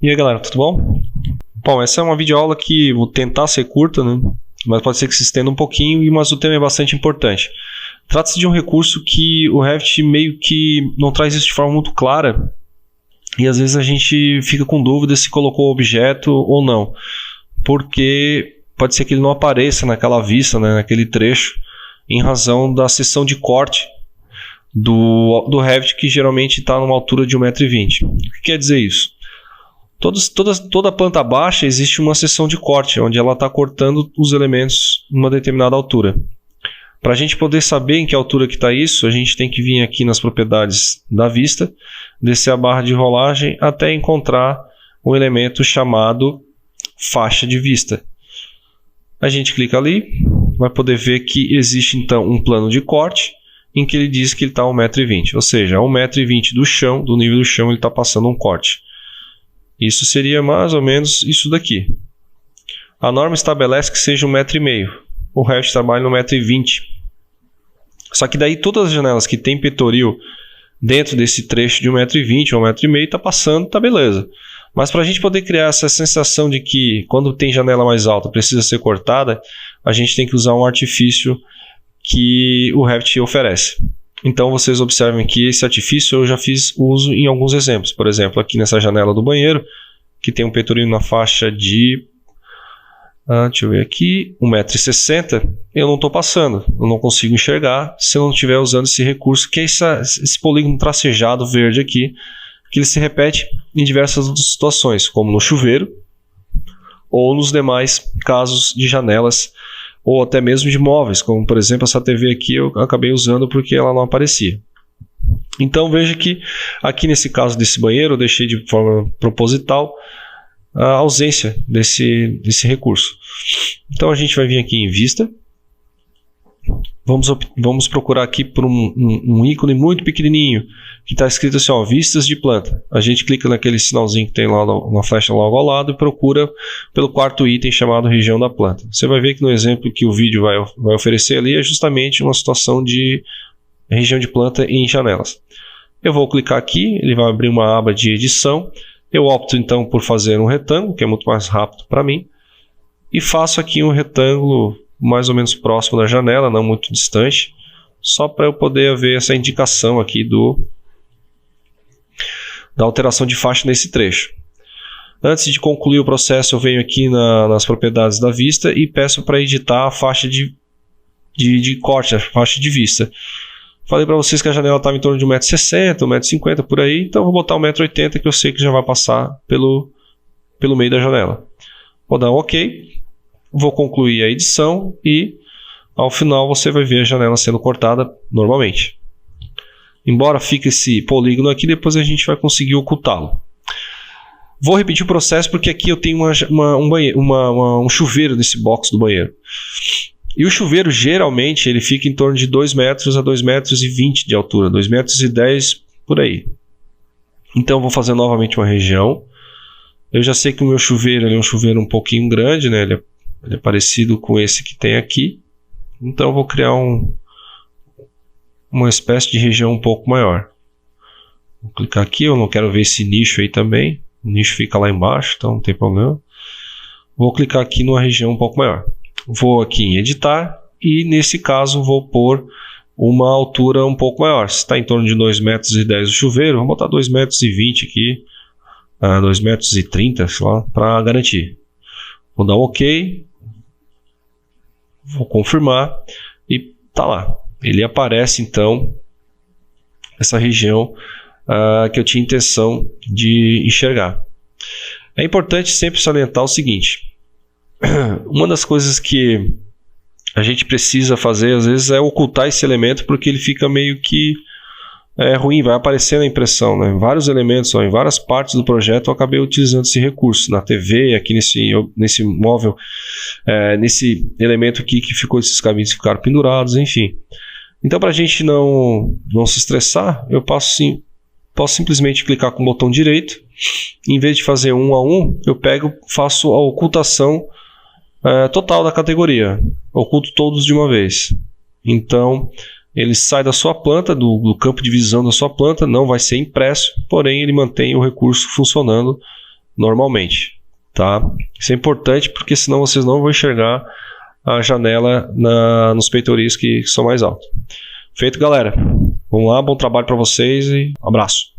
E aí galera, tudo bom? Bom, essa é uma videoaula que vou tentar ser curta, né? Mas pode ser que se estenda um pouquinho, mas o tema é bastante importante. Trata-se de um recurso que o Revit meio que não traz isso de forma muito clara e às vezes a gente fica com dúvida se colocou o objeto ou não, porque pode ser que ele não apareça naquela vista, né, naquele trecho, em razão da seção de corte do Revit, que geralmente está numa altura de 1,20 m. O que quer dizer isso? Toda planta baixa existe uma seção de corte, onde ela está cortando os elementos em uma determinada altura. Para a gente poder saber em que altura que está isso, a gente tem que vir aqui nas propriedades da vista, descer a barra de rolagem até encontrar um elemento chamado faixa de vista. A gente clica ali, vai poder ver que existe então um plano de corte, em que ele diz que ele está a 1,20 m, ou seja, a 1,20 m do chão, do nível do chão, ele está passando um corte. Isso seria mais ou menos isso daqui. A norma estabelece que seja 1,5 m. O Revit trabalha no 1,20 m. Só que daí todas as janelas que tem peitoril dentro desse trecho de 1,20 m ou 1,5 m está passando, tá beleza. Mas para a gente poder criar essa sensação de que quando tem janela mais alta precisa ser cortada, a gente tem que usar um artifício que o Revit oferece. Então vocês observem que esse artifício eu já fiz uso em alguns exemplos. Por exemplo, aqui nessa janela do banheiro, que tem um peitoril na faixa de, deixa eu ver aqui, 1,60 m, eu não estou passando, eu não consigo enxergar se eu não estiver usando esse recurso, que é esse polígono tracejado verde aqui, que ele se repete em diversas situações, como no chuveiro ou nos demais casos de janelas ou até mesmo de móveis, como por exemplo essa TV aqui eu acabei usando porque ela não aparecia. Então veja que aqui nesse caso desse banheiro eu deixei de forma proposital a ausência desse recurso. Então a gente vai vir aqui em vista, vamos procurar aqui por um ícone muito pequenininho que está escrito assim, ó, vistas de planta. A gente clica naquele sinalzinho que tem lá na flecha logo ao lado e procura pelo quarto item chamado região da planta. Você vai ver que no exemplo que o vídeo vai oferecer ali é justamente uma situação de região de planta em janelas. Eu vou clicar aqui, ele vai abrir uma aba de edição. Eu opto então por fazer um retângulo, que é muito mais rápido para mim, e faço aqui um retângulo mais ou menos próximo da janela, não muito distante, só para eu poder ver essa indicação aqui da alteração de faixa nesse trecho. Antes de concluir o processo, eu venho aqui nas propriedades da vista e peço para editar a faixa de corte, a faixa de vista. Falei para vocês que a janela estava em torno de 1,60 m, 1,50 m por aí, então eu vou botar 1,80 m, que eu sei que já vai passar pelo meio da janela. Vou dar um OK, vou concluir a edição e ao final você vai ver a janela sendo cortada normalmente. Embora fique esse polígono aqui, depois a gente vai conseguir ocultá-lo. Vou repetir o processo porque aqui eu tenho um chuveiro nesse box do banheiro. E o chuveiro geralmente ele fica em torno de 2 metros a 2,20 m de altura, 2,10 m por aí. Então eu vou fazer novamente uma região. Eu já sei que o meu chuveiro é um chuveiro um pouquinho grande, né? Ele é parecido com esse que tem aqui. Então eu vou criar uma espécie de região um pouco maior. Vou clicar aqui, eu não quero ver esse nicho aí também. O nicho fica lá embaixo, então não tem problema. Vou clicar aqui numa região um pouco maior. Vou aqui em editar e nesse caso vou pôr uma altura um pouco maior. Se está em torno de 2,10 m o chuveiro, vou botar 2,20 m aqui, 2,30 m, sei lá, para garantir. Vou dar um OK, vou confirmar e tá lá. Ele aparece então essa região que eu tinha intenção de enxergar. É importante sempre salientar o seguinte: uma das coisas que a gente precisa fazer às vezes é ocultar esse elemento, porque ele fica meio que ruim, vai aparecer na impressão, né? Vários elementos, em várias partes do projeto eu acabei utilizando esse recurso, na TV, aqui nesse móvel, nesse elemento aqui que ficou, esses caminhos ficaram pendurados, enfim. Então para a gente não se estressar, eu posso simplesmente clicar com o botão direito, em vez de fazer um a um, eu faço a ocultação total da categoria, oculto todos de uma vez. Então ele sai da sua planta, do campo de visão da sua planta, não vai ser impresso, porém ele mantém o recurso funcionando normalmente, tá? Isso é importante porque senão vocês não vão enxergar a janela nos peitoris que são mais altos. Feito, galera. Vamos lá, bom trabalho para vocês e abraço.